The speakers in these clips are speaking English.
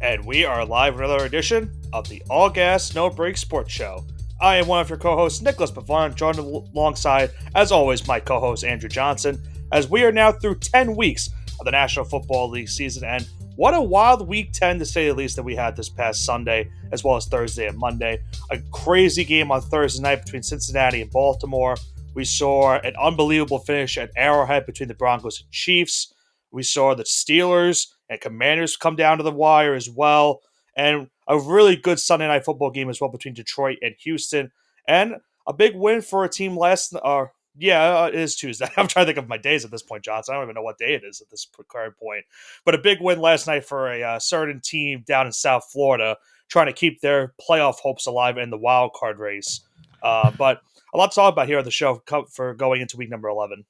And we are live with another edition of the All Gas No Break Sports Show. I am one of your co-hosts, Nicholas Pavon, joined alongside, as always, my co-host Andrew Johnson, as we are now through 10 weeks of the National Football League season. And what a wild week 10, to say the least, that we had this past Sunday, as well as Thursday and Monday. A crazy game on Thursday night between Cincinnati and Baltimore. We saw an unbelievable finish at Arrowhead between the Broncos and Chiefs. We saw the Steelers and Commanders come down to the wire as well. And a really good Sunday night football game as well between Detroit and Houston. And a big win for a team it is Tuesday. I'm trying to think of my days at this point, Johnson. I don't even know what day it is at this current point. But a big win last night for a certain team down in South Florida trying to keep their playoff hopes alive in the wild card race. But a lot to talk about here on the show for going into week number 11.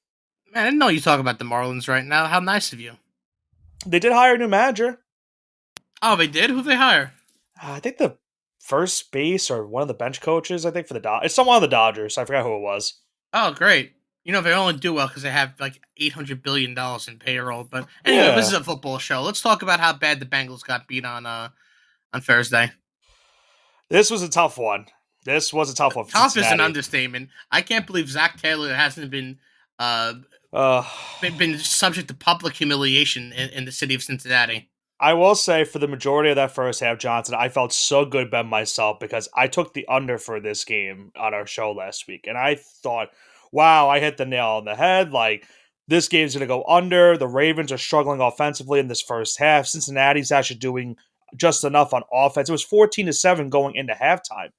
Man, I didn't know you talk about the Marlins right now. How nice of you. They did hire a new manager. Oh, they did? Who'd they hire? I think the first base or one of the bench coaches, I think, for the Dodgers. It's someone on the Dodgers. I forgot who it was. Oh, great. You know, they only do well because they have like $800 billion in payroll. But anyway, This is a football show. Let's talk about how bad the Bengals got beat on Thursday. This was a tough one. Tough is an understatement. I can't believe Zach Taylor hasn't been subject to public humiliation in the city of Cincinnati. I will say, for the majority of that first half, Johnson, I felt so good about myself because I took the under for this game on our show last week. And I thought, wow, I hit the nail on the head. Like, this game's going to go under. The Ravens are struggling offensively in this first half. Cincinnati's actually doing just enough on offense. It was 14-7 going into halftime.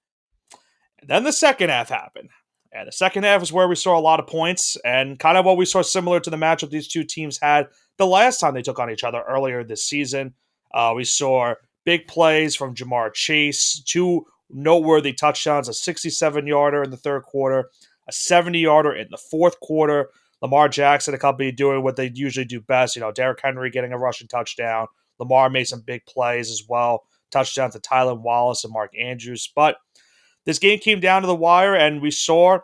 And then the second half happened. And the second half is where we saw a lot of points and kind of what we saw similar to the matchup these two teams had the last time they took on each other earlier this season. We saw big plays from Jamar Chase, two noteworthy touchdowns, a 67-yarder in the third quarter, a 70-yarder in the fourth quarter. Lamar Jackson and company doing what they usually do best. You know, Derrick Henry getting a rushing touchdown. Lamar made some big plays as well. Touchdown to Tylan Wallace and Mark Andrews. But this game came down to the wire, and we saw,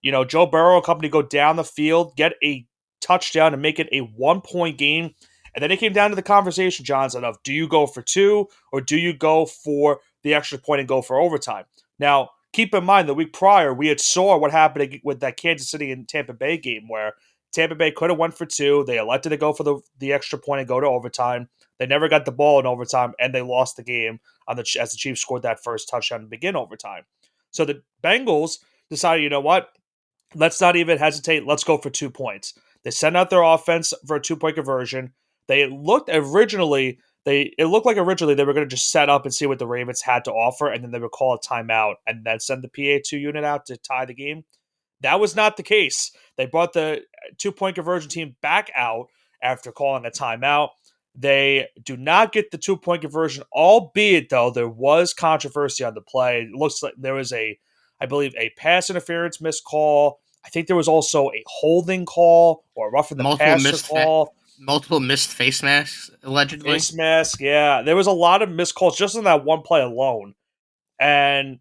Joe Burrow and company go down the field, get a touchdown, and make it a 1-point game. And then it came down to the conversation, Johnson, of do you go for two or do you go for the extra point and go for overtime? Now, keep in mind, the week prior, we had saw what happened with that Kansas City and Tampa Bay game where Tampa Bay could have went for two. They elected to go for the extra point and go to overtime. They never got the ball in overtime, and they lost the game as the Chiefs scored that first touchdown to begin overtime. So the Bengals decided, you know what? Let's not even hesitate. Let's go for 2 points. They sent out their offense for a 2-point conversion. It looked like originally they were going to just set up and see what the Ravens had to offer, and then they would call a timeout and then send the PA2 unit out to tie the game. That was not the case. They brought the 2-point conversion team back out after calling a timeout. They do not get the 2-point conversion, albeit, though, there was controversy on the play. It looks like there was I believe, a pass interference missed call. I think there was also a holding call or a roughing the passer call. Multiple missed face masks, allegedly. Face mask, yeah. There was a lot of missed calls just on that one play alone. And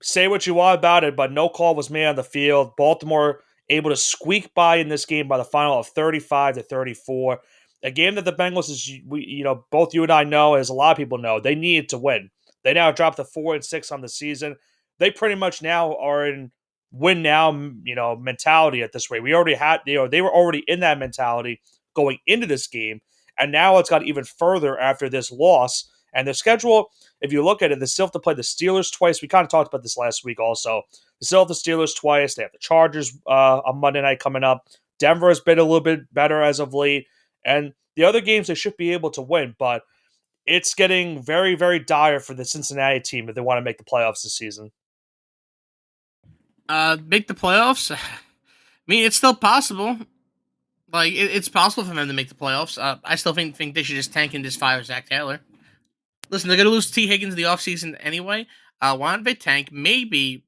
say what you want about it, but no call was made on the field. Baltimore able to squeak by in this game by the final of 35-34. A game that the Bengals, both you and I know, as a lot of people know, they needed to win. They now dropped to 4-6 on the season. They pretty much now are in win now, mentality at this rate. We already had, they were already in that mentality going into this game, and now it's got even further after this loss. And the schedule, if you look at it, they still have to play the Steelers twice. We kind of talked about this last week also. They still have the Steelers twice. They have the Chargers on Monday night coming up. Denver has been a little bit better as of late. And the other games they should be able to win, but it's getting very, very dire for the Cincinnati team if they want to make the playoffs this season. Make the playoffs? I mean, it's still possible. Like, it's possible for them to make the playoffs. I still think they should just tank and just fire Zach Taylor. Listen, they're going to lose T. Higgins in the offseason anyway. Why don't they tank? Maybe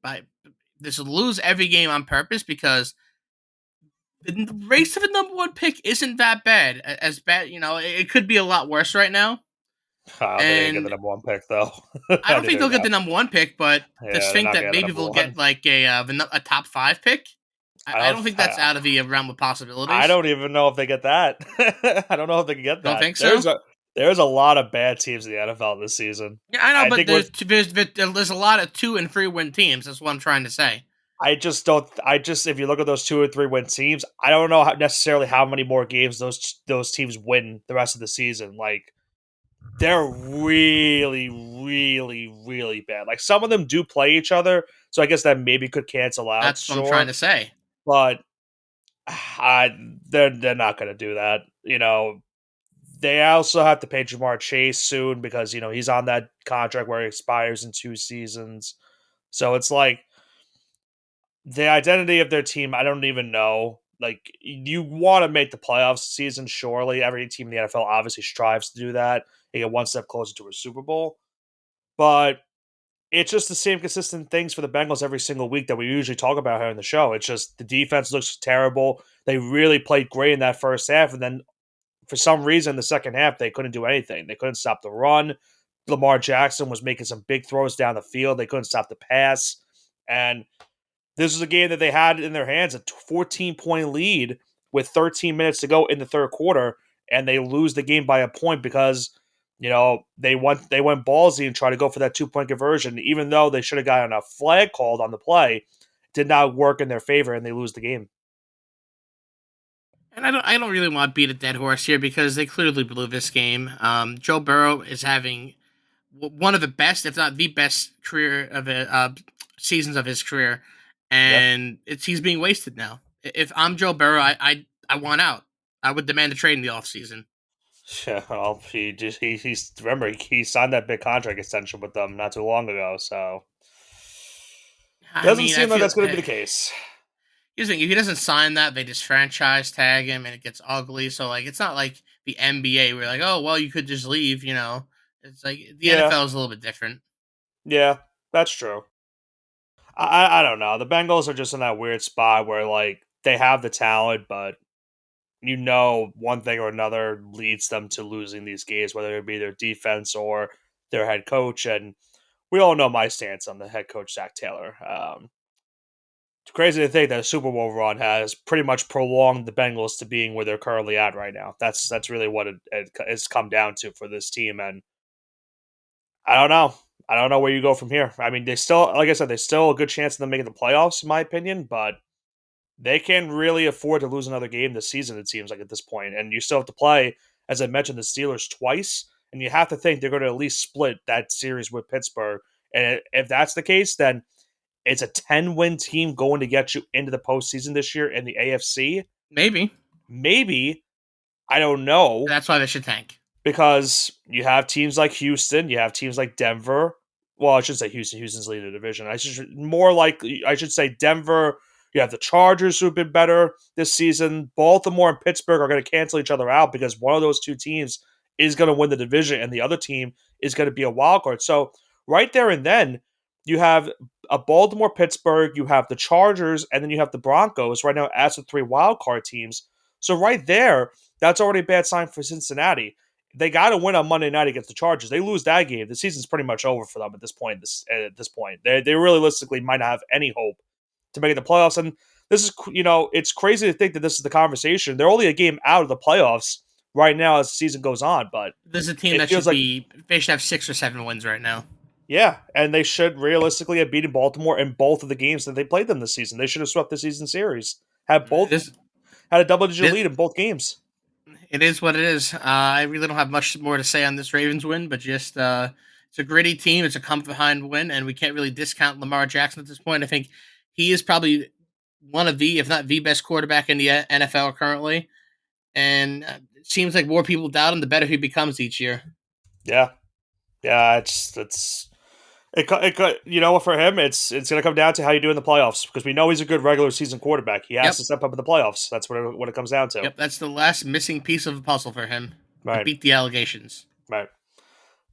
this will lose every game on purpose because the race to the number one pick isn't that bad. As bad, it could be a lot worse right now. They didn't get the number one pick, though. I don't think they'll get the number one pick, but just think that maybe they'll get like a top 5 pick. I don't think that's out of the realm of possibilities. I don't even know if they get that. I don't know if they can get that. Don't think so? There's a lot of bad teams in the NFL this season. Yeah, I know, I but think we're there's a lot of 2 and 3 win teams. That's what I'm trying to say. I just don't. I just if you look at those 2 or 3 win teams, I don't know necessarily how many more games those teams win the rest of the season. Like they're really, really, really bad. Like some of them do play each other, so I guess that maybe could cancel out. That's what I'm trying Sure, to say. but I, they're not going to do that. They also have to pay Jamar Chase soon because he's on that contract where it expires in 2 seasons. So it's like the identity of their team, I don't even know. Like, you want to make the playoffs season, surely. Every team in the NFL obviously strives to do that. They get one step closer to a Super Bowl. But it's just the same consistent things for the Bengals every single week that we usually talk about here on the show. It's just the defense looks terrible. They really played great in that first half. And then for some reason, the second half, they couldn't do anything. They couldn't stop the run. Lamar Jackson was making some big throws down the field. They couldn't stop the pass. And this was a game that they had in their hands, a 14-point lead with 13 minutes to go in the third quarter, and they lose the game by a point because they went ballsy and tried to go for that 2-point conversion, even though they should have gotten a flag called on the play. It did not work in their favor, and they lose the game. And I don't really want to beat a dead horse here because they clearly blew this game. Joe Burrow is having one of the best, if not the best, career of seasons of his career, Yeah. and he's being wasted now. If I'm Joe Burrow, I want out. I would demand a trade in the offseason. Yeah, well, he's remember he signed that big contract extension with them not too long ago, so I doesn't mean, I seem like feel that's going to be the case. here's the thing: if he doesn't sign that, they just franchise tag him, and it gets ugly. So like, it's not like the NBA where like, oh well, you could just leave. It's like the Yeah, NFL is a little bit different. yeah, that's true. I don't know. The Bengals are just in that weird spot where like they have the talent, but one thing or another leads them to losing these games, whether it be their defense or their head coach. And we all know my stance on the head coach Zach Taylor. It's crazy to think that a Super Bowl run has pretty much prolonged the Bengals to being where they're currently at right now. That's really what it's come down to for this team, and I don't know. I don't know where you go from here. I mean, they still, like I said, there's still a good chance of them making the playoffs, in my opinion, but they can really afford to lose another game this season, it seems like, at this point. And you still have to play, as I mentioned, the Steelers twice, and you have to think they're going to at least split that series with Pittsburgh. And if that's the case, then it's a 10-win team going to get you into the postseason this year in the AFC. Maybe Maybe. I don't know. that's why they should tank. Because you have teams like Houston, you have teams like Denver. Well, I should say Houston. Houston's leading the division. I should say Denver. You have the Chargers who've been better this season. Baltimore and Pittsburgh are going to cancel each other out because one of those two teams is going to win the division and the other team is going to be a wild card. So right there and then you have a Baltimore, Pittsburgh, you have the Chargers, and then you have the Broncos right now as the 3 wild card teams. So right there, that's already a bad sign for Cincinnati. They got to win on Monday night against the Chargers. They lose that game, the season's pretty much over for them at this point. They realistically might not have any hope to make the playoffs. And this is, it's crazy to think that this is the conversation. They're only a game out of the playoffs right now as the season goes on, but This is a team it that feels like, they should have 6 or 7 wins right now. yeah, and they should realistically have beaten Baltimore in both of the games that they played them this season. They should have swept the season series. This Had a double-digit this lead in both games. It is what it is. I really don't have much more to say on this Ravens win, but just it's a gritty team. It's a come behind win, and we can't really discount Lamar Jackson at this point. I think he is probably one of the, if not the best quarterback in the NFL currently. And it seems like more people doubt him, the better he becomes each year. Yeah, yeah, for him, it's going to come down to how you do in the playoffs because we know he's a good regular season quarterback. He has Yep. to step up in the playoffs. That's what it comes down to. Yep. That's the last missing piece of the puzzle for him to Right, beat the allegations. right.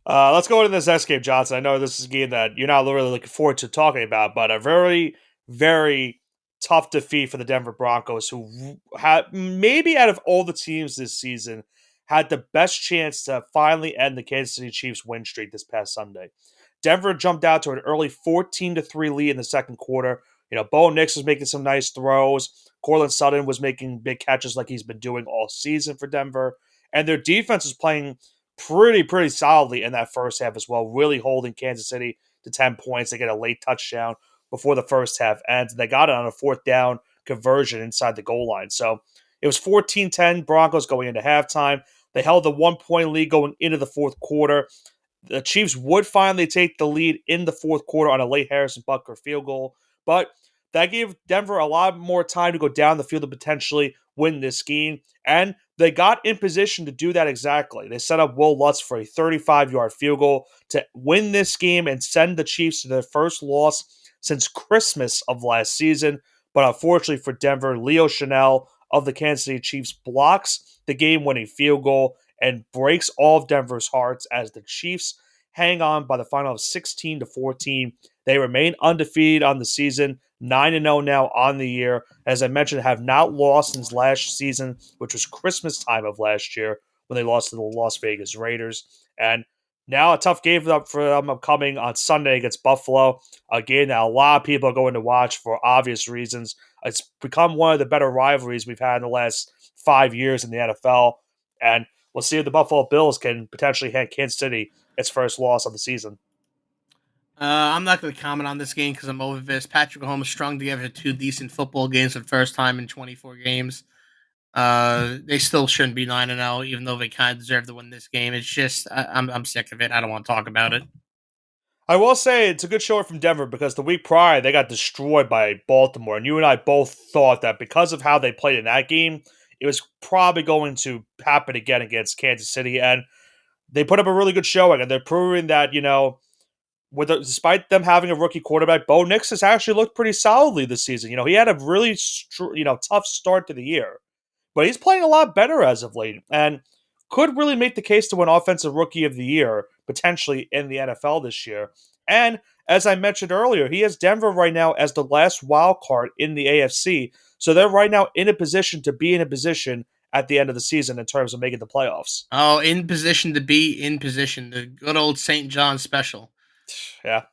Let's go into this next game, Johnson. I know this is a game that you're not really looking forward to talking about, but a very, very tough defeat for the Denver Broncos, who had maybe out of all the teams this season had the best chance to finally end the Kansas City Chiefs win streak this past Sunday. Denver jumped out to an early 14-3 lead in the second quarter. Bo Nix was making some nice throws. Cortland Sutton was making big catches like he's been doing all season for Denver. And their defense was playing pretty solidly in that first half as well, really holding Kansas City to 10 points. They get a late touchdown before the first half ends, and they got it on a fourth down conversion inside the goal line. So it was 14-10 Broncos going into halftime. They held the 1 point lead going into the fourth quarter. The Chiefs would finally take the lead in the fourth quarter on a late Harrison Butker field goal, but that gave Denver a lot more time to go down the field and potentially win this game. And they got in position to do that exactly. They set up Will Lutz for a 35-yard field goal to win this game and send the Chiefs to their first loss since Christmas of last season. But unfortunately for Denver, Leo Chanel of the Kansas City Chiefs blocks the game-winning field goal and breaks all of Denver's hearts as the Chiefs hang on by the final of 16-14. They remain undefeated on the season, 9-0 now on the year. As I mentioned, have not lost since last season, which was Christmas time of last year when they lost to the Las Vegas Raiders. And now a tough game for them upcoming on Sunday against Buffalo. A game that a lot of people are going to watch for obvious reasons. It's become one of the better rivalries we've had in the last 5 years in the NFL. And we'll see if the Buffalo Bills can potentially hand Kansas City its first loss of the season. I'm not going to comment on this game because I'm over this. Patrick Mahomes strung together two decent football games for the first time in 24 games. They still shouldn't be 9-0, even though they kind of deserve to win this game. It's just I'm sick of it. I don't want to talk about it. I will say it's a good showing from Denver because the week prior they got destroyed by Baltimore, and you and I both thought that because of how they played in that game, it was probably going to happen again against Kansas City, and they put up a really good showing, and they're proving that despite them having a rookie quarterback, Bo Nix has actually looked pretty solidly this season. He had a really tough start to the year, but he's playing a lot better as of late, and could really make the case to win Offensive Rookie of the Year potentially in the NFL this year. And as I mentioned earlier, he has Denver right now as the last wild card in the AFC, so they're right now in a position to be in a position at the end of the season in terms of making the playoffs. Oh, in position to be in position. The good old St. John special. Yeah.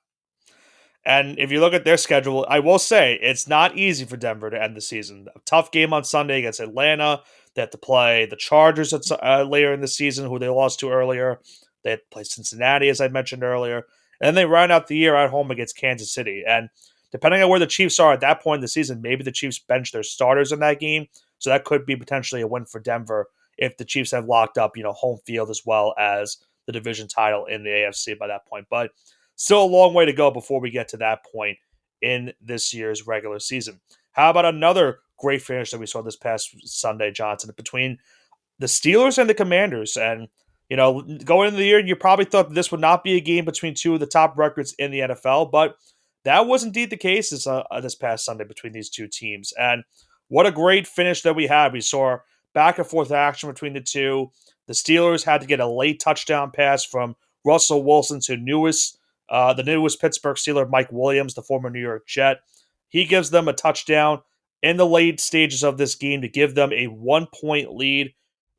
And if you look at their schedule, I will say it's not easy for Denver to end the season. A tough game on Sunday against Atlanta. They have to play the Chargers later in the season, who they lost to earlier. They have to play Cincinnati, as I mentioned earlier. And then they round out the year at home against Kansas City. And depending on where the Chiefs are at that point in the season, maybe the Chiefs bench their starters in that game. So that could be potentially a win for Denver if the Chiefs have locked up, home field as well as the division title in the AFC by that point. But still a long way to go before we get to that point in this year's regular season. How about another great finish that we saw this past Sunday, Johnson, between the Steelers and the Commanders? And, going into the year, you probably thought this would not be a game between two of the top records in the NFL, but that was indeed the case this past Sunday between these two teams. And what a great finish that we had. We saw back and forth action between the two. The Steelers had to get a late touchdown pass from Russell Wilson to the newest Pittsburgh Steeler, Mike Williams, the former New York Jet. He gives them a touchdown in the late stages of this game to give them a 1 point lead.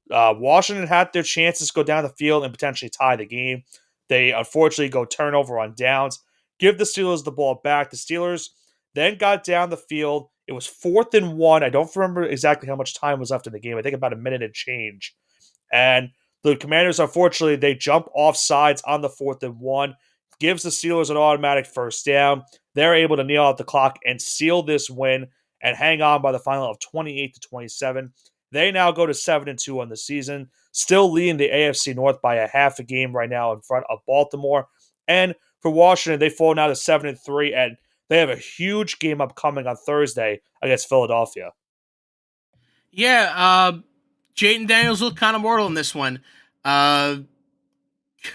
Washington had their chances to go down the field and potentially tie the game. They unfortunately go turnover on downs, give the Steelers the ball back. The Steelers then got down the field. It was 4th and 1. I don't remember exactly how much time was left in the game. I think about a minute and change. And the Commanders, unfortunately, they jump off sides on the 4th and 1, gives the Steelers an automatic first down. They're able to kneel out the clock and seal this win and hang on by the final of 28-27. They now go to 7-2 on the season, still leading the AFC North by a half a game right now in front of Baltimore. And for Washington, they fall now to 7-3, and they have a huge game upcoming on Thursday against Philadelphia. Yeah, Jayden Daniels looked kind of mortal in this one.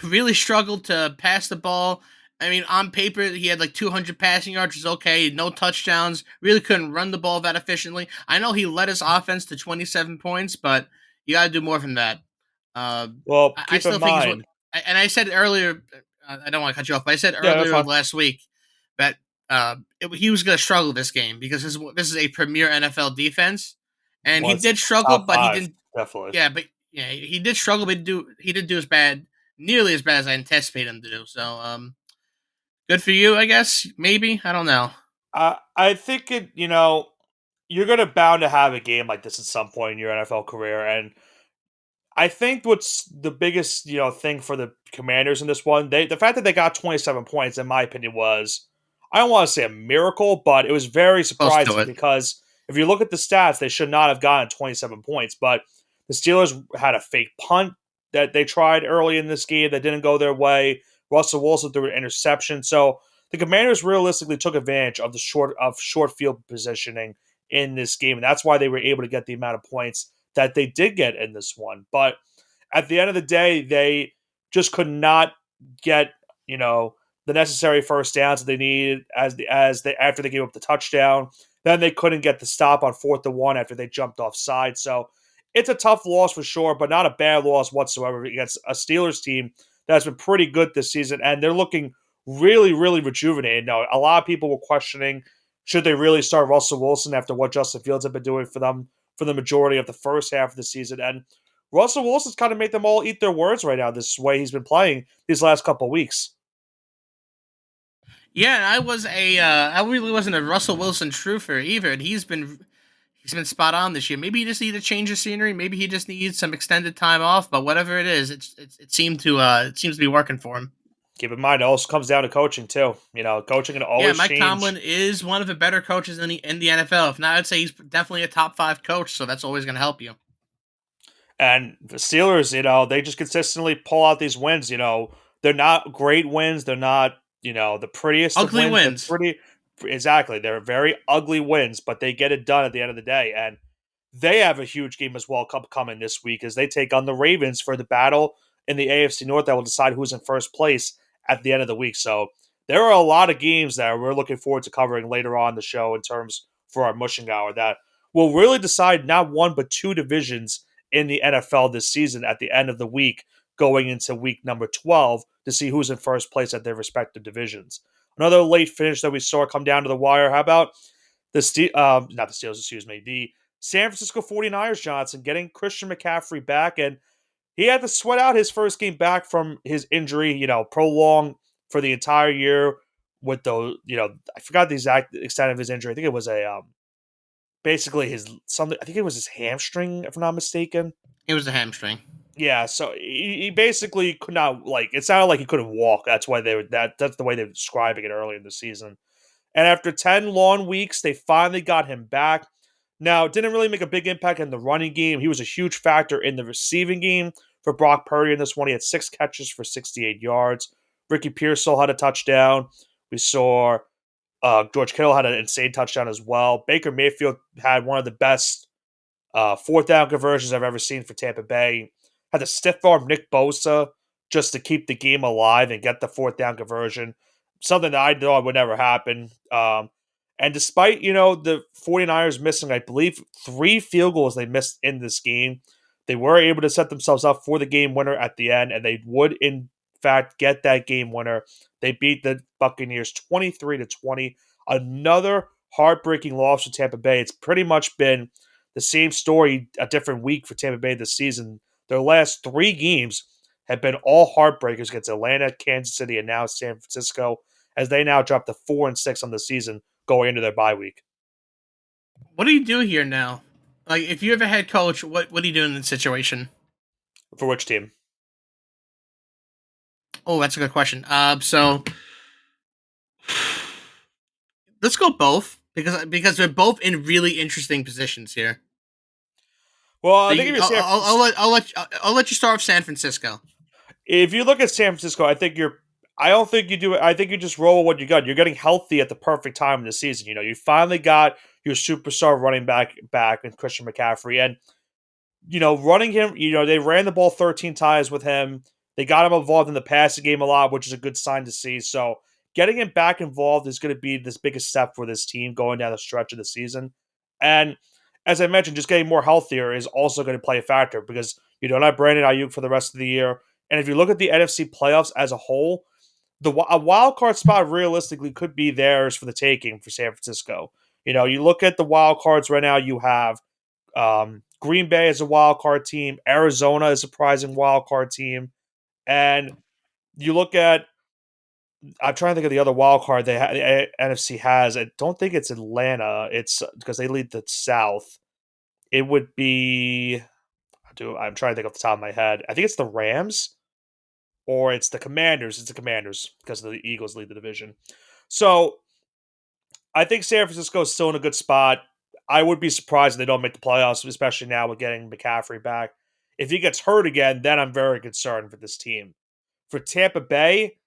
Really struggled to pass the ball. I mean, on paper, he had like 200 passing yards, which is okay. No touchdowns. Really couldn't run the ball that efficiently. I know he led his offense to 27 points, but you got to do more than that. Well, I keep still in think he's mind. and I said earlier, I don't want to cut you off, but I said Yeah, that's earlier fine. last week that he was going to struggle this game because this is a premier NFL defense, and he Well, it's did struggle, top but he five, didn't. definitely. Yeah, but yeah, he did struggle, but he did do as bad, nearly as bad as I anticipated him to do. So, good for you, I guess. Maybe I don't know. I think you're going to bound to have a game like this at some point in your NFL career, and I think what's the biggest thing for the Commanders in this one, the fact that they got 27 points, in my opinion, was I don't want to say a miracle, but it was very Close to surprising it. because if you look at the stats, they should not have gotten 27 points. But the Steelers had a fake punt that they tried early in this game that didn't go their way. Russell Wilson threw an interception, so the Commanders realistically took advantage of the short field positioning in this game, and that's why they were able to get the amount of points that they did get in this one. But at the end of the day, they just could not get, the necessary first downs that they needed as they after they gave up the touchdown. Then they couldn't get the stop on 4th and 1 after they jumped offside. So it's a tough loss for sure, but not a bad loss whatsoever against a Steelers team that's been pretty good this season, and they're looking really, really rejuvenated. Now, a lot of people were questioning should they really start Russell Wilson after what Justin Fields have been doing for them for the majority of the first half of the season. And Russell Wilson's kind of made them all eat their words right now, this way he's been playing these last couple of weeks. Yeah, I really wasn't a Russell Wilson truther either, and he's been spot on this year. Maybe he just needed a change of scenery. Maybe he just needs some extended time off. But whatever it is, it seems to be working for him. Keep in mind, it also comes down to coaching, too. Coaching can Yeah, always Mike change. Tomlin is one of the better coaches in the NFL. If not, I'd say he's definitely a top five coach. So that's always going to help you. And the Steelers, they just consistently pull out these wins. They're not great wins. They're not, the prettiest of Ugly wins. They're wins. pretty, exactly. They're very ugly wins, but they get it done at the end of the day. And they have a huge game as well coming this week as they take on the Ravens for the battle in the AFC North that will decide who's in first place at the end of the week. So there are a lot of games that we're looking forward to covering later on the show in terms for our mushing hour that will really decide not one but two divisions in the NFL this season at the end of the week, going into week number 12 to see who's in first place at their respective divisions. Another late finish that we saw come down to the wire. How about not the Steelers, excuse me, the San Francisco 49ers, Johnson, getting Christian McCaffrey back, and he had to sweat out his first game back from his injury, prolonged for the entire year with those, I forgot the exact extent of his injury. I think it was basically his something. I think it was his hamstring, if I'm not mistaken. It was a hamstring. Yeah, so he basically could not it sounded like he couldn't walk. That's why that's the way they were describing it early in the season. And after 10 long weeks, they finally got him back. Now, it didn't really make a big impact in the running game. He was a huge factor in the receiving game for Brock Purdy in this one. He had 6 catches for 68 yards. Ricky Pearsall had a touchdown. We saw George Kittle had an insane touchdown as well. Baker Mayfield had one of the best 4th down conversions I've ever seen for Tampa Bay. Had to stiff arm Nick Bosa just to keep the game alive and get the 4th down conversion. Something that I thought would never happen. And despite, the 49ers missing, I believe, 3 field goals they missed in this game, they were able to set themselves up for the game winner at the end, and they would, in fact, get that game winner. They beat the Buccaneers 23-20. Another heartbreaking loss for Tampa Bay. It's pretty much been the same story, a different week for Tampa Bay this season. Their last 3 games have been all heartbreakers against Atlanta, Kansas City, and now San Francisco, as they now drop to 4-6 on the season going into their bye week. What do you do here now? Like, if you're a head coach, what do you do in this situation? For which team? Oh, that's a good question. So let's go both because they're both in really interesting positions here. Well, So I think I'll let you start with San Francisco. if you look at San Francisco, I don't think you do it. I think you just roll with what you got. You're getting healthy at the perfect time in the season. You finally got your superstar running back in Christian McCaffrey, and running him. They ran the ball 13 times with him. They got him involved in the passing game a lot, which is a good sign to see. So getting him back involved is going to be this biggest step for this team going down the stretch of the season. And as I mentioned, just getting more healthier is also going to play a factor because you don't have Brandon Ayuk for the rest of the year. And if you look at the NFC playoffs as a whole, a wild card spot realistically could be theirs for the taking for San Francisco. You look at the wild cards right now. You have Green Bay as a wild card team, Arizona is a surprising wild card team, and you look at. I'm trying to think of the other wild card the NFC has. I don't think it's Atlanta. It's because they lead the South. It would be. I'm trying to think off the top of my head. I think it's the Rams or it's the Commanders. It's the Commanders because the Eagles lead the division. So I think San Francisco is still in a good spot. I would be surprised if they don't make the playoffs, especially now with getting McCaffrey back. If he gets hurt again, then I'm very concerned for this team. For Tampa Bay,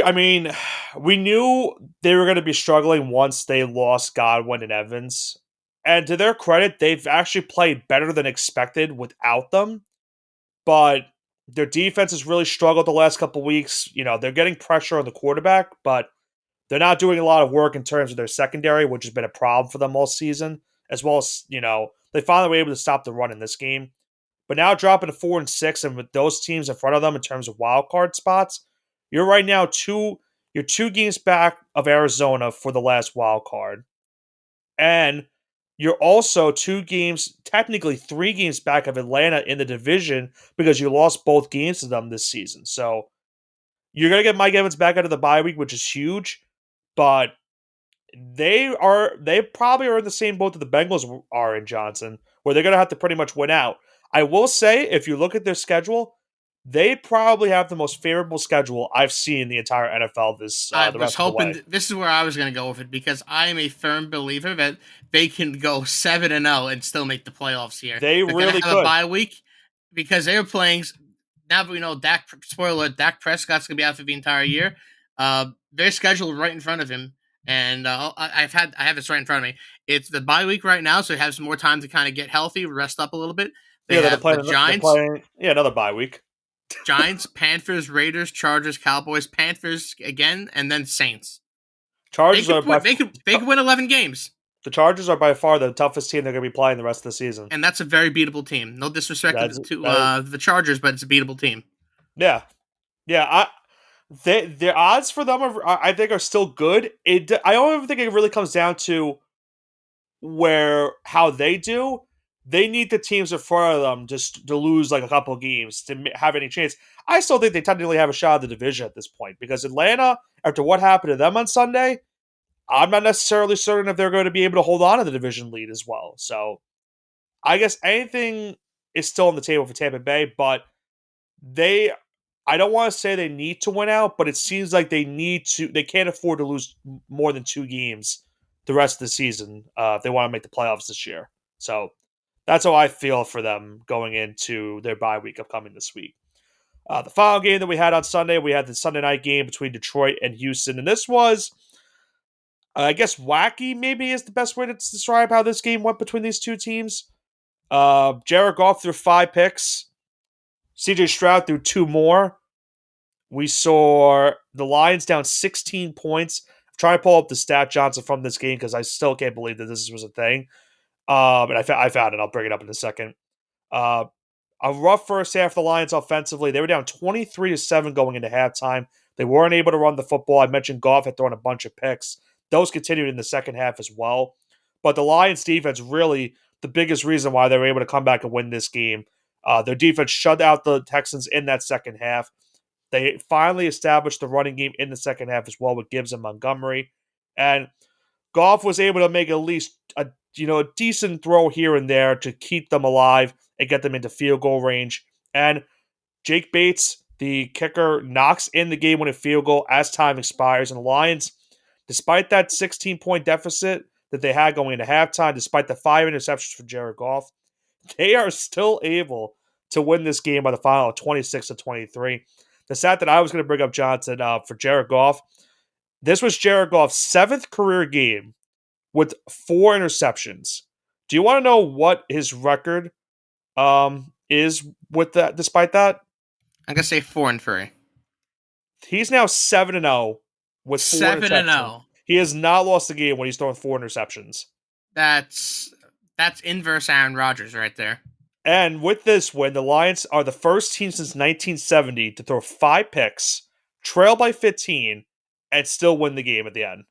I mean, we knew they were going to be struggling once they lost Godwin and Evans. And to their credit, they've actually played better than expected without them. But their defense has really struggled the last couple weeks. They're getting pressure on the quarterback, but they're not doing a lot of work in terms of their secondary, which has been a problem for them all season, as well as, they finally were able to stop the run in this game. But now dropping to 4-6, and with those teams in front of them in terms of wild card spots, you're right now you're 2 games back of Arizona for the last wild card. And you're also 2 games, technically 3 games back of Atlanta in the division because you lost both games to them this season. So you're going to get Mike Evans back out of the bye week, which is huge. But they probably are in the same boat that the Bengals are in, Johnson, where they're going to have to pretty much win out. I will say, if you look at their schedule, they probably have the most favorable schedule I've seen in the entire NFL I the was rest of the hoping way. this is where I was going to go with it because I am a firm believer that they can go 7-0 and still make the playoffs here. They They're going really to have a could. bye week because they were playing. Now that we know Dak, spoiler, Dak Prescott's going to be out for the entire year. Their schedule right in front of him, and I have this right in front of me. It's the bye week right now, so he has some more time to kind of get healthy, rest up a little bit. They Yeah, have the Giants. another bye week. Giants, Panthers, Raiders, Chargers, Cowboys, Panthers again, and then Saints. Chargers They could win 11 games, The Chargers are by far the toughest team they're going to be playing the rest of the season. and that's a very beatable team. No disrespect to the Chargers, but it's a beatable team. Yeah, yeah. Their odds for them I think are still good. I don't think it really comes down to how they do. They need the teams in front of them just to lose like a couple of games to have any chance. I still think they technically have a shot at the division at this point because Atlanta, after what happened to them on Sunday, I'm not necessarily certain if they're going to be able to hold on to the division lead as well. So I guess anything is still on the table for Tampa Bay, but I don't want to say they need to win out, but it seems like they can't afford to lose more than 2 games the rest of the season if they want to make the playoffs this year. So that's how I feel for them going into their bye week upcoming this week. The final game that we had on Sunday, we had the Sunday night game between Detroit and Houston, and this was, I guess, wacky maybe is the best way to describe how this game went between these two teams. Jared Goff threw 5 picks. CJ Stroud threw 2 more. We saw the Lions down 16 points. I'm trying to pull up the stat, Johnson, from this game because I still can't believe that this was a thing. And I found it. I'll bring it up in a second. A rough first half for the Lions offensively. They were down 23-7 going into halftime. They weren't able to run the football. I mentioned Goff had thrown a bunch of picks. Those continued in the second half as well. But the Lions defense really the biggest reason why they were able to come back and win this game. Their defense shut out the Texans in that second half. They finally established the running game in the second half as well with Gibbs and Montgomery. And Goff was able to make at least a decent throw here and there to keep them alive and get them into field goal range. And Jake Bates, the kicker, knocks in the game-winning field goal as time expires. And the Lions, despite that 16-point deficit that they had going into halftime, despite the 5 interceptions for Jared Goff, they are still able to win this game by the final of 26-23. The stat that I was going to bring up, Johnson, for Jared Goff, this was Jared Goff's 7th career game with 4 interceptions. Do you want to know what his record is with that? Despite that, I'm gonna say 4-3. He's now 7-0 with 4 interceptions. He has not lost a game when he's thrown 4 interceptions. That's inverse Aaron Rodgers right there. And with this win, the Lions are the first team since 1970 to throw 5 picks, trail by 15, and still win the game at the end.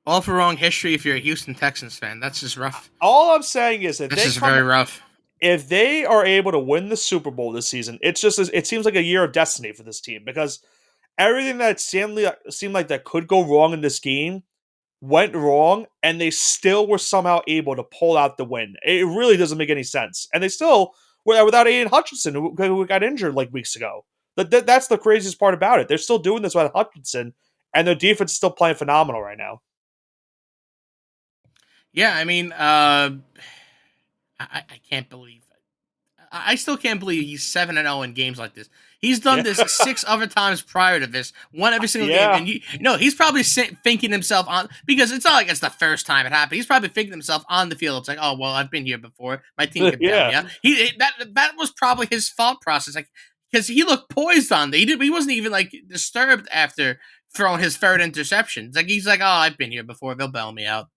All for wrong history if you're a Houston Texans fan. That's just rough. All I'm saying is that this is very rough. If they are able to win the Super Bowl this season, it seems like a year of destiny for this team because everything that seemed like that could go wrong in this game went wrong, and they still were somehow able to pull out the win. It really doesn't make any sense. And they still were without Aiden Hutchinson, who got injured like weeks ago. That's the craziest part about it. They're still doing this without Hutchinson, and their defense is still playing phenomenal right now. Yeah, I mean, I can't believe I still can't believe he's 7-0 in games like this. He's done Yeah, this 6 other times prior to this, won every single game, yeah, and he's probably thinking himself on because it's not like it's the first time it happened. He's probably thinking himself on the field. It's like, oh well, I've been here before. My team can bail yeah. me out. That was probably his thought process, like because he looked poised on it. He wasn't even like disturbed after throwing his third interception. It's like he's like, oh, I've been here before. They'll bail me out.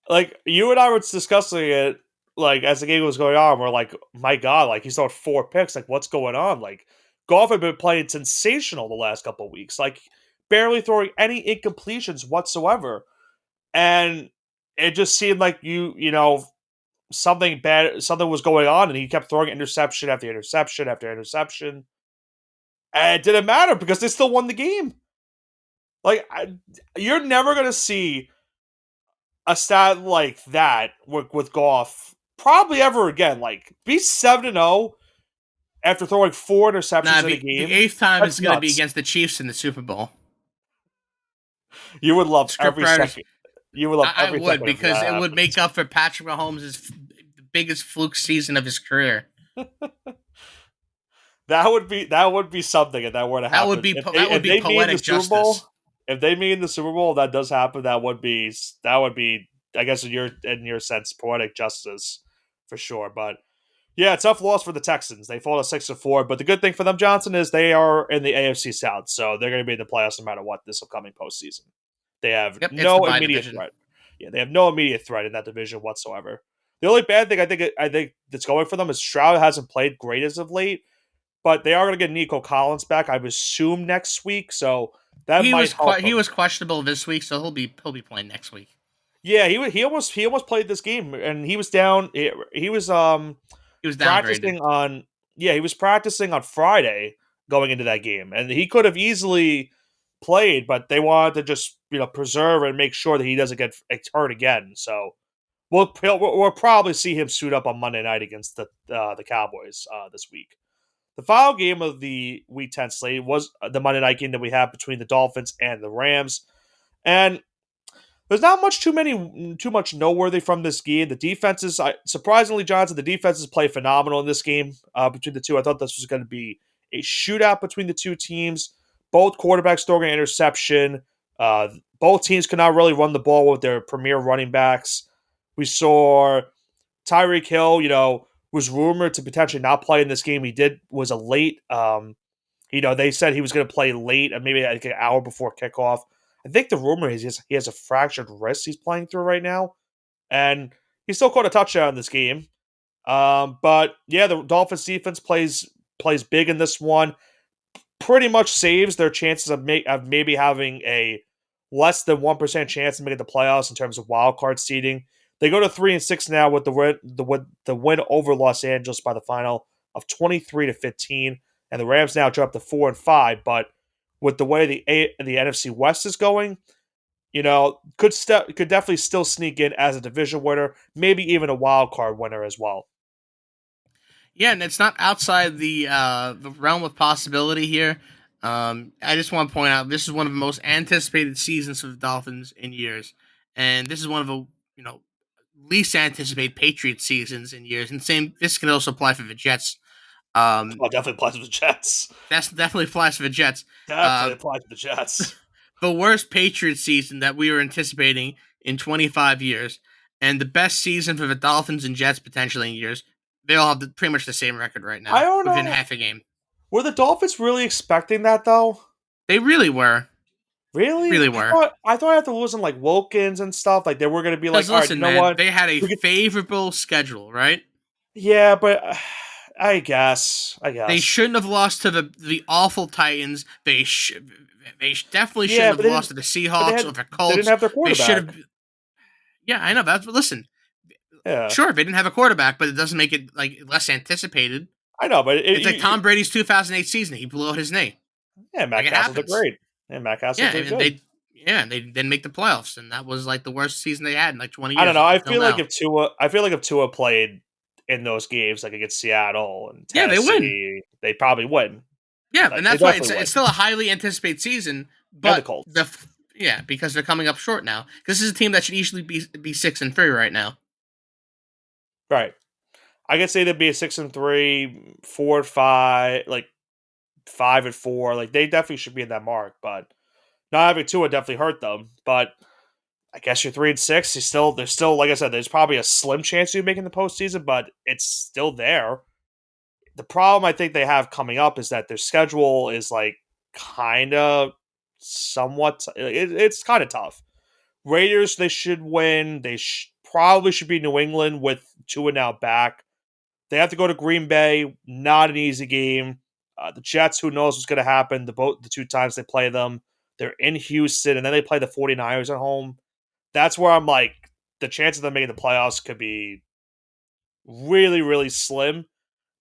Like you and I were discussing it, like as the game was going on. We're like, my God, like he's throwing 4 picks. Like what's going on? Like Goff had been playing sensational the last couple of weeks. Like barely throwing any incompletions whatsoever. And it just seemed like something was going on, and he kept throwing interception after interception after interception, and it didn't matter because they still won the game. Like you're never gonna see a stat like that with Goff probably ever again. Like be 7-0 after throwing 4 interceptions in a The game. eighth time is That's going to be nuts. against the Chiefs in the Super Bowl. You would love Script every writers, second. You would love I every would second of because that it would happens. make up for Patrick Mahomes' biggest fluke season of his career. That would be something if that were to That would happen. be If that would be they meet in the poetic Super Bowl, justice. if they meet in the Super Bowl, that does happen. That would be I guess in your sense poetic justice for sure. But yeah, tough loss for the Texans. They fall to 6-4. But the good thing for them, Johnson, is they are in the AFC South, so they're going to be in the playoffs no matter what this upcoming postseason. They have Yep, it's the no bye immediate division. threat. Yeah, they have no immediate threat in that division whatsoever. The only bad thing I think that's going for them is Stroud hasn't played great as of late, but they are going to get Nico Collins back, I would assume next week, so that might help He them. was questionable this week, so he'll be playing next week. Yeah, he almost played this game, and he was down. He was He was downgraded. practicing on yeah he was practicing on Friday going into that game, and he could have easily played, but they wanted to just preserve and make sure that he doesn't get hurt again. So we'll probably see him suit up on Monday night against the Cowboys this week. The final game of the Week 10 slate was the Monday night game that we have between the Dolphins and the Rams, and there's not too much noteworthy from this game. The defenses, surprisingly, Johnson, the defenses play phenomenal in this game between the two. I thought this was going to be a shootout between the two teams. Both quarterbacks throwing an interception. Both teams could not really run the ball with their premier running backs. We saw Tyreek Hill, was rumored to potentially not play in this game. Was a late. They said he was going to play late, maybe like an hour before kickoff. I think the rumor is he has a fractured wrist he's playing through right now, and he still caught a touchdown in this game. But yeah, the Dolphins defense plays big in this one. Pretty much saves their chances of maybe having a less than 1% chance of making the playoffs in terms of wild card seeding. They go to 3-6 now with the win over Los Angeles by the final of 23-15, and the Rams now drop to 4-5. But with the way the NFC West is going, could definitely still sneak in as a division winner, maybe even a wild card winner as well. Yeah, and it's not outside the realm of possibility here. I just want to point out this is one of the most anticipated seasons for the Dolphins in years, and this is one of the least anticipated Patriots seasons in years. And same, this can also apply for the Jets. Oh, definitely applies to the Jets. That's definitely applies for the Jets. Definitely Uh, applies to the Jets. the worst Patriots season that we were anticipating in 25 years, and the best season for the Dolphins and Jets potentially in years. They all have pretty much the same record right I now, don't within know. half a game. Were the Dolphins really expecting that though? They really were. Really? Really I were. thought I thought after losing like Wilkins and stuff, like they were going to be like, Because all right, you listen, know man, what? they had a We could, favorable schedule, right? yeah, but I guess, I They guess, shouldn't have lost to the awful Titans. They definitely yeah, shouldn't but have lost to the but Seahawks or the they didn't Colts. have their They should quarterback. have. Yeah, I know. That's listen. Yeah, Sure, they didn't have a quarterback, but it doesn't make it like less anticipated. I know, but It's like Tom Brady's 2008 season. He blew out his knee. yeah, Like Matt it Castle did happens. great. Yeah, Matt Castle Yeah, did and good. Yeah, they didn't make the playoffs, and that was like the worst season they had in like 20 I don't years know. up I until feel like now. if Tua played in those games, like against Seattle and Yeah, they win. Tennessee, they probably win. Yeah, and Like they that's why definitely it's would. still a highly anticipated season. And the But Colts, yeah, because they're coming up short now. This is a team that should easily be 6-3 right now. right? I could say they'd be a 6-3, 4-5, like 5-4. Like they definitely should be in that mark, but not having Tua definitely hurt them. But I guess you're 3-6. There's still, like I said, there's probably a slim chance you making the postseason, but it's still there. The problem I think they have coming up is that their schedule is like kind of somewhat. It's kind of tough. Raiders, they should win. They probably should be New England with Tua now back. They have to go to Green Bay. Not an easy game. The Jets, who knows what's going to happen? The two times they play them, they're in Houston, and then they play the 49ers at home. That's where I'm like, the chances of them making the playoffs could be really, really slim.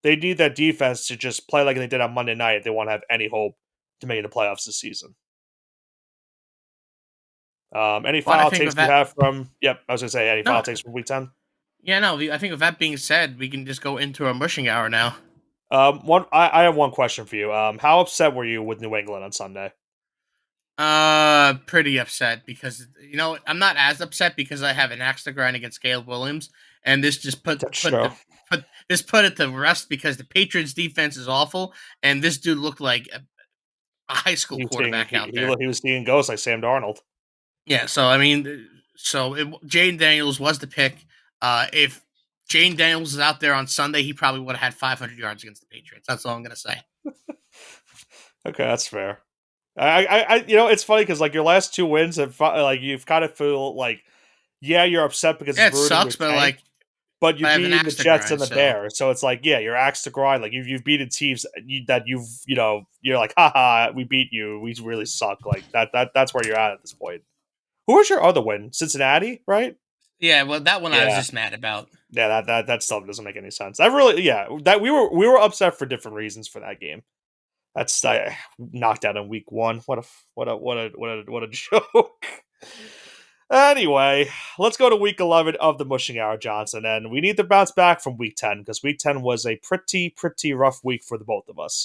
They need that defense to just play like they did on Monday night if they want to have any hope to make the playoffs this season. Any But I final think takes with you that, have from? Yep, I was gonna say any final no, takes from Week 10. yeah, no. I think with that being said, we can just go into our mushing hour now. I have one question for you. How upset were you with New England on Sunday? Pretty upset because I'm not as upset because I have an axe to grind against Caleb Williams, and this just That's true. put it to rest because the Patriots defense is awful, and this dude looked like a high school He was seeing quarterback out there. he was seeing ghosts like Sam Darnold. Yeah, so I mean, Jaden Daniels was the pick. If Jaden Daniels is out there on Sunday, he probably would have had 500 yards against the Patriots. That's all I'm gonna say. Okay, that's fair. It's funny because like your last two wins have like you've kind of feel like yeah you're upset because Yeah, it's it ruining your sucks, but tank, like but you I have an beating the axe to Jets and grind, the so Bears, so it's like yeah you're axe to grind. Like you've beaten teams that you're like haha we beat you we really suck like that's where you're at this point. Who was your other win? Cincinnati, right? yeah. Well, that one I was Yeah, just mad about. yeah. That stuff doesn't make any sense. That really yeah that we were upset for different reasons for that game. That's I knocked out in week one. What a joke. Anyway, let's go to week 11 of the Mushing Hour, Johnson, and we need to bounce back from week 10 because week 10 was a pretty rough week for the both of us.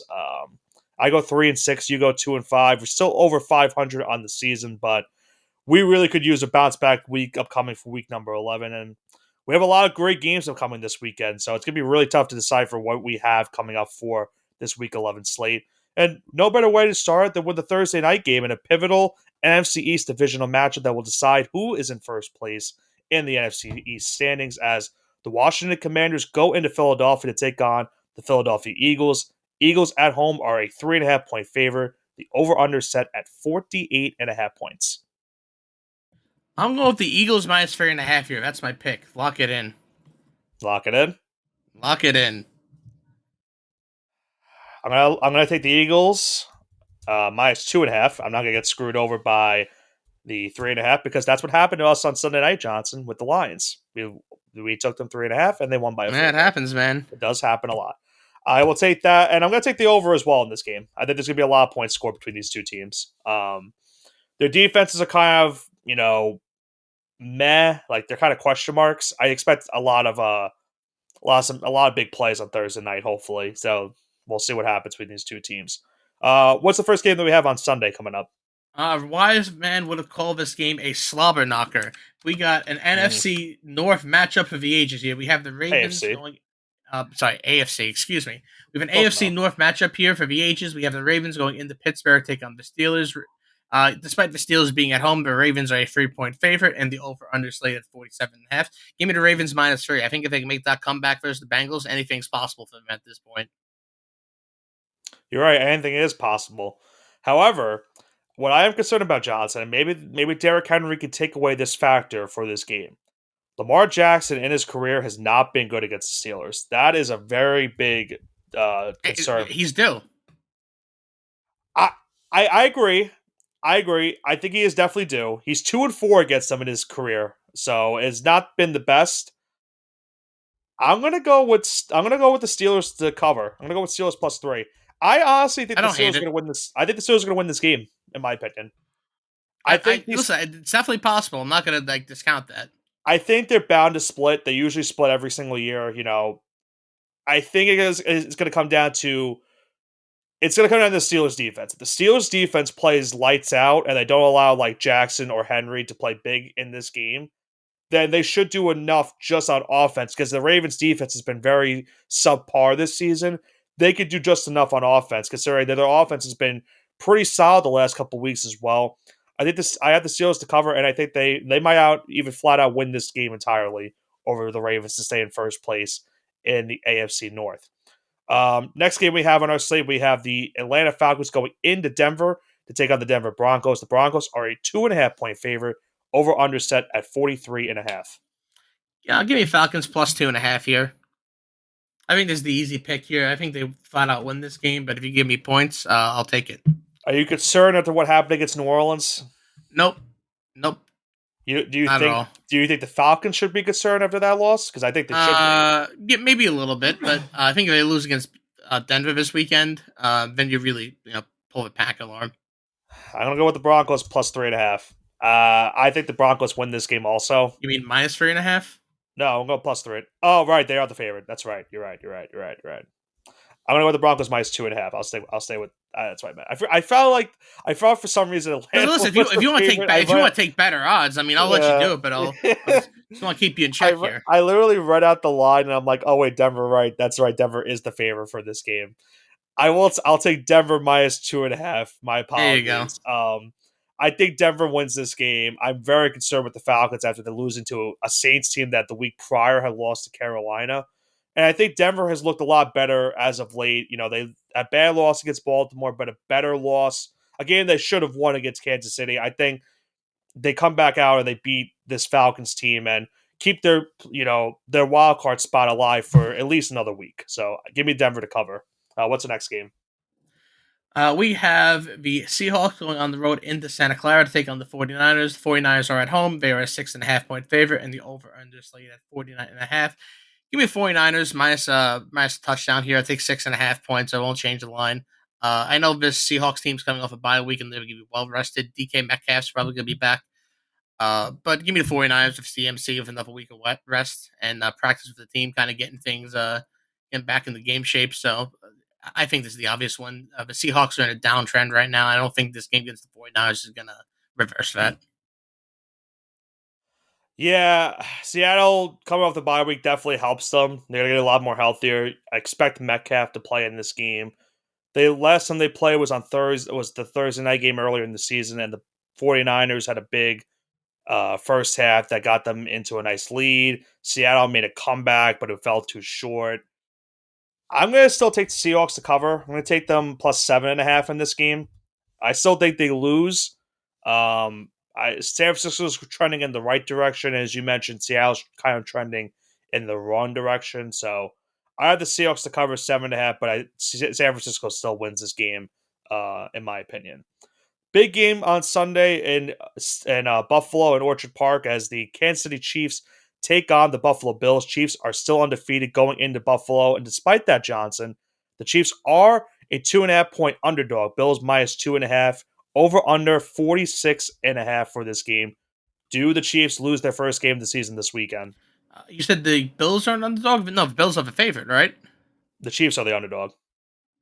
I go 3-6, you go 2-5. We're still over 500 on the season, but we really could use a bounce back week upcoming for week number 11, and we have a lot of great games upcoming this weekend, so it's going to be really tough to decipher what we have coming up for this week 11 slate. And no better way to start than with the Thursday night game in a pivotal NFC East divisional matchup that will decide who is in first place in the NFC East standings as the Washington Commanders go into Philadelphia to take on the Philadelphia Eagles. Eagles at home are a 3.5-point favorite. The over-under set at 48.5 points. I'm going with the Eagles minus 3.5 here. That's my pick. Lock it in. Lock it in. Lock it in. I'm gonna take the Eagles minus 2.5. I'm not gonna get screwed over by the 3.5 because that's what happened to us on Sunday night, Johnson, with the Lions. We took them 3.5 and they won by a Yeah, field it goal. happens, man. It does happen a lot. I will take that, and I'm going to take the over as well in this game. I think there's going to be a lot of points scored between these two teams. Their defenses are kind of meh, like they're kind of question marks. I expect a lot of big plays on Thursday night, hopefully. So we'll see what happens between these two teams. What's the first game that we have on Sunday coming up? Wise man would have called this game a slobber knocker. We got an NFC North matchup for the ages here. We have the Ravens AFC. going. Sorry, AFC. Excuse me. We have an Close AFC enough. North matchup here for the ages. We have the Ravens going into Pittsburgh, take on the Steelers. Despite the Steelers being at home, the Ravens are a 3-point favorite, and the over/under slate at 47.5. Give me the Ravens minus 3. I think if they can make that comeback versus the Bengals, anything's possible for them at this point. You're right. Anything is possible. However, what I am concerned about, Johnson, and maybe Derrick Henry can take away this factor for this game. Lamar Jackson in his career has not been good against the Steelers. That is a very big concern. He's due. I, I agree. I agree. I think he is definitely due. He's 2-4 against them in his career, so it's not been the best. I'm gonna go with the Steelers to cover. I'm gonna go with Steelers +3. I honestly think I the don't Steelers hate are it. gonna win this. I think the Steelers are gonna win this game, in my opinion. I think these. Listen. It's definitely possible. I'm not gonna like discount that. I think they're bound to split. They usually split every single year. I think it's going to come down to it's going to come down to the Steelers defense. If the Steelers defense plays lights out and they don't allow like Jackson or Henry to play big in this game, then they should do enough just on offense because the Ravens defense has been very subpar this season. They could do just enough on offense considering that their offense has been pretty solid the last couple weeks as well. I have the Steelers to cover, and I think they might even flat out win this game entirely over the Ravens to stay in first place in the AFC North. Next game we have on our slate, we have the Atlanta Falcons going into Denver to take on the Denver Broncos. The Broncos are a 2.5 point favorite. Over under set at 43.5. Yeah, I'll give you Falcons plus 2.5 here. I think this is the easy pick here. I think they flat out win this game, but if you give me points, I'll take it. Are you concerned after what happened against New Orleans? Nope. Nope. Do you Not at think all. the Falcons should be concerned after that loss? Because I think they should be. Yeah, maybe a little bit, but I think if they lose against Denver this weekend, then you really pull the pack alarm. I'm gonna go with the Broncos plus 3.5. I think the Broncos win this game also. You mean minus 3.5? No, I'm going plus 3. Oh, right, they are the favorite. That's right. You're right. I'm gonna go with the Broncos minus 2.5. I'll stay with. That's what I meant. I felt for some reason Atlanta. Listen, if you want to take better odds, I mean, I'll let you do it, but I just want to keep you in check here. I literally read out the line and I'm like, oh wait, Denver, right? That's right. Denver is the favorite for this game. I'll take Denver minus 2.5. My apologies. There you go. I think Denver wins this game. I'm very concerned with the Falcons after they're losing to a Saints team that the week prior had lost to Carolina. And I think Denver has looked a lot better as of late. They a bad loss against Baltimore, but a better loss. A game they should have won against Kansas City. I think they come back out and they beat this Falcons team and keep their wild card spot alive for at least another week. So give me Denver to cover. What's the next game? We have the Seahawks going on the road into Santa Clara to take on the 49ers. The 49ers are at home. They are a 6.5 point favorite, and the over-under slate at 49.5. Give me 49ers minus a touchdown here. I take 6.5 points. I won't change the line. I know this Seahawks team's coming off a bye week, and they're going to be well-rested. DK Metcalf's probably going to be back. But give me the 49ers with CMC with another week of rest and practice with the team, kind of getting things getting back in the game shape. So I think this is the obvious one. The Seahawks are in a downtrend right now. I don't think this game against the 49ers is going to reverse that. Yeah, Seattle coming off the bye week definitely helps them. They're going to get a lot more healthier. I expect Metcalf to play in this game. The last time they played was on Thursday. Was the Thursday night game earlier in the season, and the 49ers had a big first half that got them into a nice lead. Seattle made a comeback, but it fell too short. I'm going to still take the Seahawks to cover. I'm going to take them plus 7.5 in this game. I still think they lose. San Francisco's trending in the right direction. As you mentioned, Seattle's kind of trending in the wrong direction. So I have the Seahawks to cover 7.5, but San Francisco still wins this game, in my opinion. Big game on Sunday in Buffalo and Orchard Park as the Kansas City Chiefs take on the Buffalo Bills. Chiefs are still undefeated going into Buffalo, and despite that, Johnson, the Chiefs are a 2.5 point underdog. Bills minus 2.5. Over under 46.5 for this game. Do the Chiefs lose their first game of the season this weekend? You said the Bills are an underdog? No, the Bills are the favorite, right? The Chiefs are the underdog.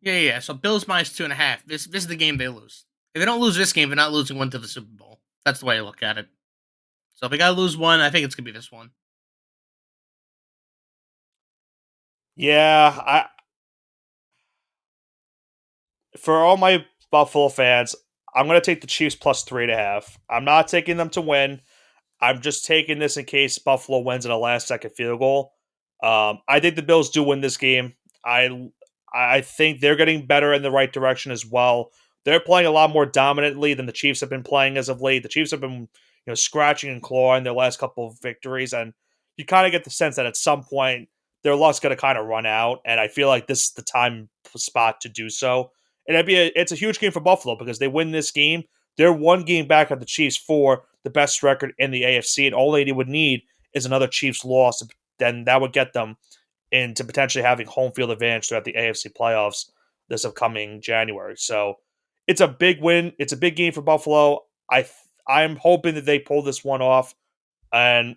Yeah. So Bills minus 2.5. This is the game they lose. If they don't lose this game, they're not losing one to the Super Bowl. That's the way I look at it. So if they got to lose one, I think it's going to be this one. Yeah, for all my Buffalo fans, I'm going to take the Chiefs plus 3.5. I'm not taking them to win. I'm just taking this in case Buffalo wins in a last-second field goal. I think the Bills do win this game. I think they're getting better in the right direction as well. They're playing a lot more dominantly than the Chiefs have been playing as of late. The Chiefs have been, scratching and clawing their last couple of victories, and you kind of get the sense that at some point their luck's going to kind of run out, and I feel like this is the time spot to do so. And it's a huge game for Buffalo because they win this game. They're one game back of the Chiefs for the best record in the AFC, and all they would need is another Chiefs loss. Then that would get them into potentially having home field advantage throughout the AFC playoffs this upcoming January. So it's a big win. It's a big game for Buffalo. I'm hoping that they pull this one off, and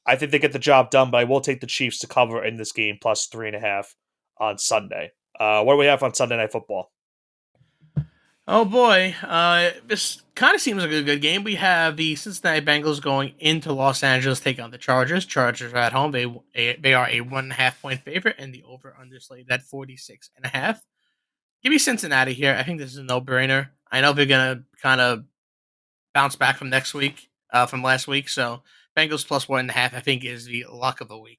I think they get the job done. But I will take the Chiefs to cover in this game plus 3.5 on Sunday. What do we have on Sunday Night Football? Oh boy, this kind of seems like a good game. We have the Cincinnati Bengals going into Los Angeles, take on the Chargers. Chargers are at home. They are a 1.5 point favorite, and the over under slated at 46.5. Give me Cincinnati here. I think this is a no brainer. I know they're gonna kind of bounce back from next week, from last week. So Bengals plus 1.5, I think, is the luck of the week.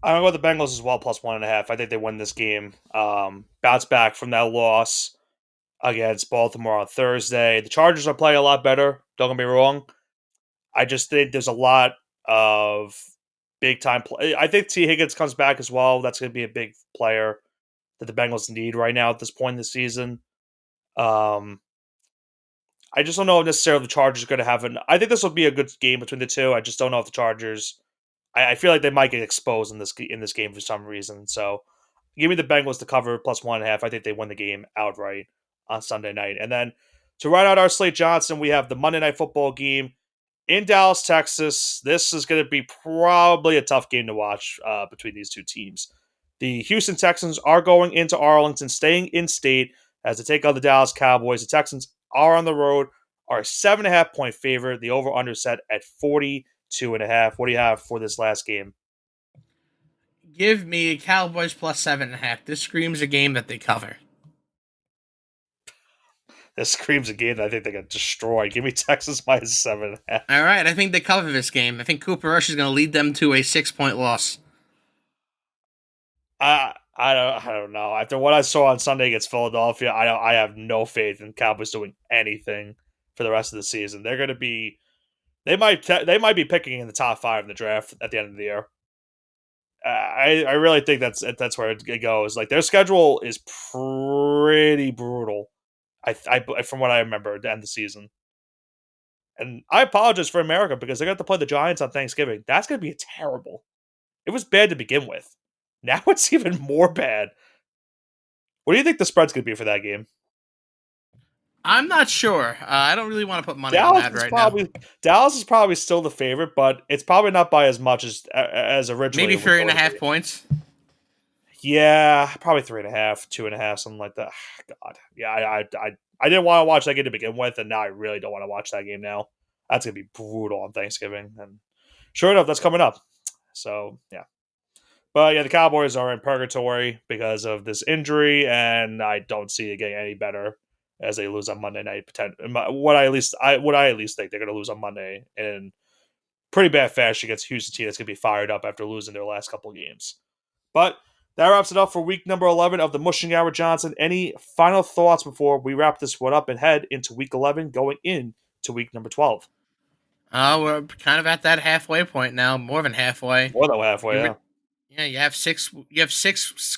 I'm gonna go with the Bengals as well, plus 1.5. I think they win this game. Bounce back from that loss against Baltimore on Thursday. The Chargers are playing a lot better. Don't get me wrong. I just think there's a lot of big time play. I think T. Higgins comes back as well. That's going to be a big player that the Bengals need right now at this point in the season. Um, I just don't know if necessarily the Chargers are going to have an. I think this will be a good game between the two. I just don't know if the Chargers. I feel like they might get exposed in this game for some reason. So give me the Bengals to cover plus 1.5. I think they win the game outright on Sunday night. And then to round out our slate, Johnson, we have the Monday Night Football game in Dallas, Texas. This is going to be probably a tough game to watch between these two teams. The Houston Texans are going into Arlington, staying in state as they take on the Dallas Cowboys. The Texans are on the road, are a 7.5 point favorite. The over-under set at 42.5. What do you have for this last game? Give me Cowboys plus 7.5. This screams a game that they cover. This screams a game that I think they got destroyed. Give me Texas minus 7.5. All right, I think they cover this game. I think Cooper Rush is going to lead them to a 6 point loss. I don't know. After what I saw on Sunday against Philadelphia, I have no faith in Cowboys doing anything for the rest of the season. They're going to be they might be picking in the top 5 in the draft at the end of the year. I really think that's where it goes. Like their schedule is pretty brutal. I from what I remember to end the season. And I apologize for America because they're going to play the Giants on Thanksgiving. That's going to be terrible. It was bad to begin with. Now it's even more bad. What do you think the spread's going to be for that game? I'm not sure. I don't really want to put money on that right now. Dallas is probably still the favorite, but it's probably not by as much as originally. Maybe 3.5 points. Yeah, probably 3.5, 2.5, something like that. God, yeah, I didn't want to watch that game to begin with, and now I really don't want to watch that game now. That's gonna be brutal on Thanksgiving, and sure enough, that's coming up. So yeah, but yeah, the Cowboys are in purgatory because of this injury, and I don't see it getting any better as they lose on Monday night. What I at least think they're going to lose on Monday in pretty bad fashion against a Houston team that's going to be fired up after losing their last couple games. But that wraps it up for week number 11 of the Mushing Hour. Johnson, any final thoughts before we wrap this one up and head into week 11, going into week number 12? We're kind of at that halfway point now, more than halfway. More than halfway, yeah. Yeah, you have six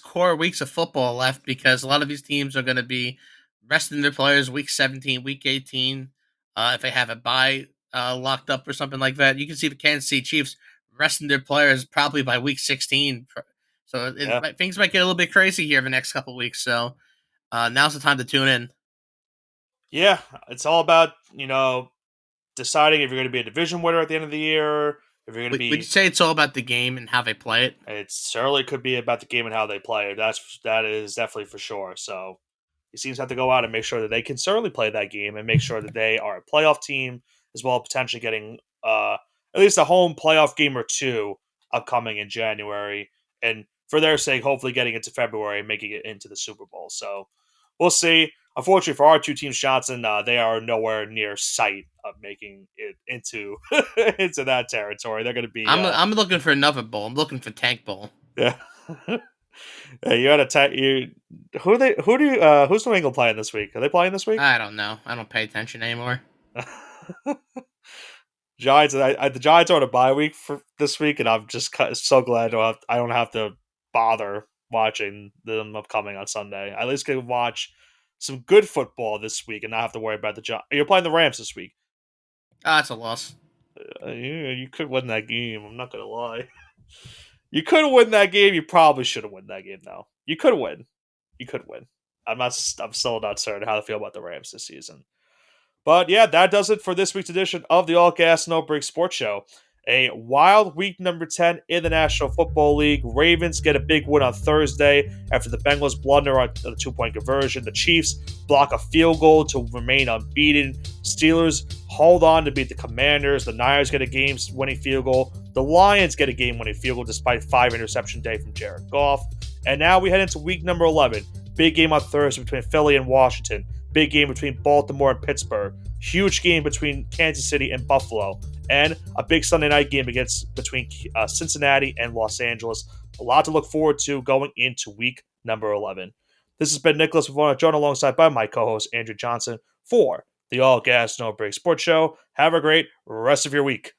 core weeks of football left because a lot of these teams are going to be resting their players week 17, week 18. If they have a bye locked up or something like that, you can see the Kansas City Chiefs resting their players probably by week 16. So things might get a little bit crazy here the next couple weeks. So now's the time to tune in. Yeah, it's all about, deciding if you're going to be a division winner at the end of the year. If you're going to be, would you say it's all about the game and how they play it? It certainly could be about the game and how they play it. That is definitely for sure. So these teams have to go out and make sure that they can certainly play that game and make sure that they are a playoff team as well, potentially getting at least a home playoff game or two upcoming in January, and for their sake, hopefully getting into February and making it into the Super Bowl. So we'll see. Unfortunately for our two teams, Johnson, they are nowhere near sight of making it into into that territory. They're going to be. I'm looking for another bowl. I'm looking for Tank Bowl. Yeah. Yeah, you got to who's New England playing this week? Are they playing this week? I don't know. I don't pay attention anymore. Giants. The Giants are on a bye week for this week, and I'm just so glad I don't have to bother watching them upcoming on Sunday. I at least can watch some good football this week and not have to worry about the Giants. You're playing the Rams this week. That's a loss. You could win that game. I'm not gonna lie. You could win that game. You probably should have won that game, though. You could win. I'm still not certain how to feel about the Rams this season. But yeah, that does it for this week's edition of the All Gas No Break Sports Show. A wild week number 10 in the National Football League. Ravens get a big win on Thursday after the Bengals blunder on the 2-point conversion. The Chiefs block a field goal to remain unbeaten. Steelers hold on to beat the Commanders. The Niners get a game-winning field goal. The Lions get a game-winning field goal despite 5-interception day from Jared Goff. And now we head into week number 11. Big game on Thursday between Philly and Washington. Big game between Baltimore and Pittsburgh. Huge game between Kansas City and Buffalo. And a big Sunday night game between Cincinnati and Los Angeles. A lot to look forward to going into week number 11. This has been Nicholas Pavona, joined alongside by my co-host Andrew Johnson for the All Gas No Break Sports Show. Have a great rest of your week.